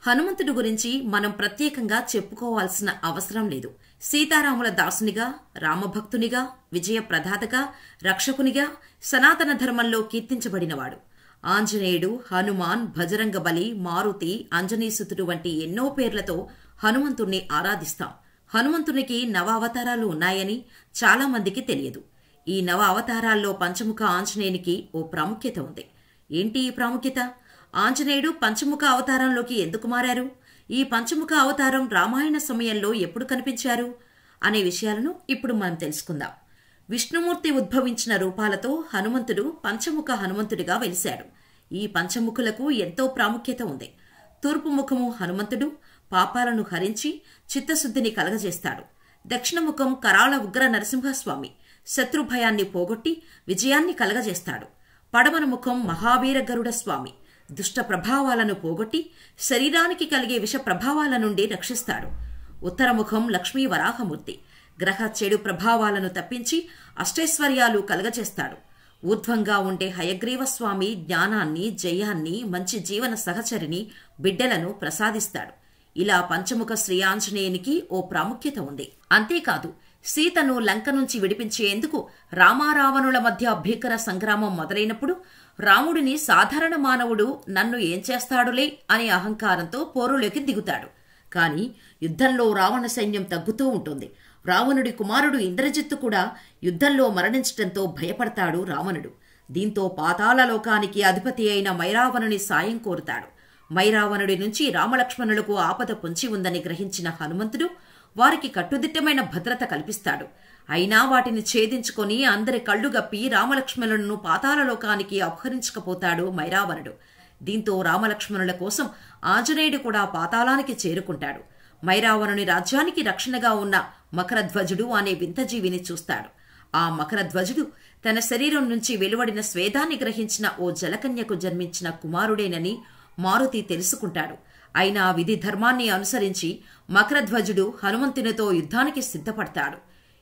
హనుమంతుడి గురించి మనం ప్రత్యేకంగా చెప్పుకోవాల్సిన అవసరం లేదు. సీతారాముల దాసునిగా, రామభక్తునిగా, విజయ ప్రదాతగా, రక్షకునిగా, సనాతన ధర్మంలో కీర్తించబడినవాడు. ఆంజనేయుడు, హనుమాన్, బజరంగబలి, మారుతి, అంజనీసుతుడు వంటి ఎన్నో పేర్లతో హనుమంతుణ్ణి ఆరాధిస్తాం. హనుమంతునికి నవ అవతారాలు ఉన్నాయని చాలా మందికి తెలియదు. ఈ నవ అవతారాల్లో పంచముఖ ఆంజనేయునికి ఓ ప్రాముఖ్యత ఉంది. ఏంటి ఈ ప్రాముఖ్యత? ఆంజనేయుడు పంచముఖ అవతారంలోకి ఎందుకు మారారు? ఈ పంచముఖ అవతారం రామాయణ సమయంలో ఎప్పుడు కనిపించారు అనే విషయాలను ఇప్పుడు మనం తెలుసుకుందాం. విష్ణుమూర్తి ఉద్భవించిన రూపాలతో హనుమంతుడు పంచముఖ హనుమంతుడిగా వెలిశాడు. ఈ పంచముఖులకు ఎంతో ప్రాముఖ్యత ఉంది. తూర్పు ముఖము హనుమంతుడు పాపాలను హరించి చిత్తశుద్ధిని కలగజేస్తాడు. దక్షిణముఖం కరాళ ఉగ్ర నరసింహస్వామి శత్రుభయాన్ని పోగొట్టి విజయాన్ని కలగజేస్తాడు. పడమర ముఖం మహావీర గరుడ స్వామి దుష్ట ప్రభావాలను పోగొట్టి శరీరానికి కలిగే విష ప్రభావాల నుండి రక్షిస్తాడు. ఉత్తరముఖం లక్ష్మీ వరాహమూర్తి గ్రహ చెడు ప్రభావాలను తప్పించి అష్టైశ్వర్యాలు కలగజేస్తాడు. ఊర్ధ్వంగా ఉండే హయగ్రీవ స్వామి జ్ఞానాన్ని, జయాన్ని, మంచి జీవన సహచరిని, బిడ్డలను ప్రసాదిస్తాడు. ఇలా పంచముఖ శ్రీ ఆంజనేయునికి ఓ ప్రాముఖ్యత ఉంది. అంతేకాదు, సీతను లంక నుంచి విడిపించేందుకు రామారావణుల మధ్య భీకర సంగ్రామం మొదలైనప్పుడు రాముడిని సాధారణ మానవుడు నన్ను ఏం చేస్తాడులే అనే అహంకారంతో పోరులోకి దిగుతాడు. కాని యుద్ధంలో రావణ సైన్యం తగ్గుతూ ఉంటుంది. రావణుడి కుమారుడు ఇంద్రజిత్తు కూడా యుద్ధంలో మరణించటంతో భయపడతాడు రావణుడు. దీంతో పాతాళలోకానికి అధిపతి అయిన మైరావణుని సాయం కోరుతాడు. మైరావణుడి నుంచి రామలక్ష్మణులకు ఆపద పొంచి ఉందని గ్రహించిన హనుమంతుడు వారికి కట్టుదిట్టమైన భద్రత కల్పిస్తాడు. అయినా వాటిని ఛేదించుకొని అందరి కళ్లు గప్పి రామలక్ష్మణులను పాతాళలోకానికి అపహరించకపోతాడు మైరావణుడు. దీంతో రామలక్ష్మణుల కోసం ఆంజనేయుడు కూడా పాతాళానికి చేరుకుంటాడు. మైరావణుని రాజ్యానికి రక్షణగా ఉన్న మకరధ్వజుడు అనే వింతజీవిని చూస్తాడు. ఆ మకరధ్వజుడు తన శరీరం నుంచి వెలువడిన స్వేదాన్ని గ్రహించిన ఓ జలకన్యకు జన్మించిన కుమారుడేనని మారుతి తెలుసుకుంటాడు. అయినా విధి ధర్మాన్ని అనుసరించి మకరధ్వజుడు హనుమంతునితో యుద్ధానికి సిద్ధపడతాడు.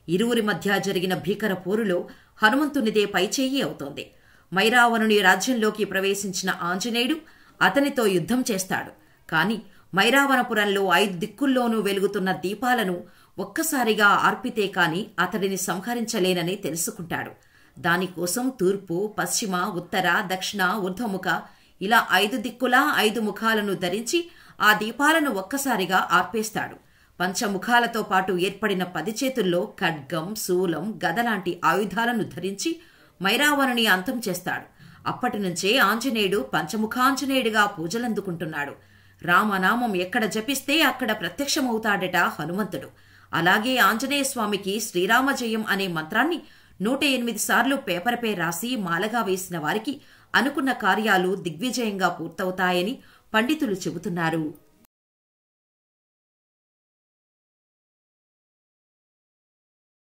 ఇరువురి మధ్య జరిగిన భీకర పోరులో హనుమంతునిదే పైచేయి అవుతోంది. మైరావణుని రాజ్యంలోకి ప్రవేశించిన ఆంజనేయుడు అతనితో యుద్ధం చేస్తాడు. కాని మైరావణపురంలో 5 దిక్కుల్లోనూ వెలుగుతున్న దీపాలను ఒక్కసారిగా ఆర్పితే కాని అతడిని సంహరించలేనని తెలుసుకుంటాడు. దానికోసం తూర్పు, పశ్చిమ, ఉత్తర, దక్షిణ, ఊర్ధ్వముఖ ఇలా 5 దిక్కులా 5 ముఖాలను ధరించి ఆ దీపాలను ఒక్కసారిగా ఆర్పేస్తాడు. పంచముఖాలతో పాటు ఏర్పడిన 10 చేతుల్లో ఖడ్గం, శూలం, గదలాంటి ఆయుధాలను ధరించి మైరావణుని అంతం చేస్తాడు. అప్పటి నుంచే ఆంజనేయుడు పంచముఖాంజనేయుడిగా పూజలందుకుంటున్నాడు. రామనామం ఎక్కడ జపిస్తే అక్కడ ప్రత్యక్షమవుతాడట హనుమంతుడు. అలాగే ఆంజనేయ స్వామికి శ్రీరామజయం అనే మంత్రాన్ని 108 సార్లు పేపర్పై రాసి మాలగా వేసిన వారికి అనుకున్న కార్యాలు దిగ్విజయంగా పూర్తవుతాయని పండితులు చెబుతున్నారు.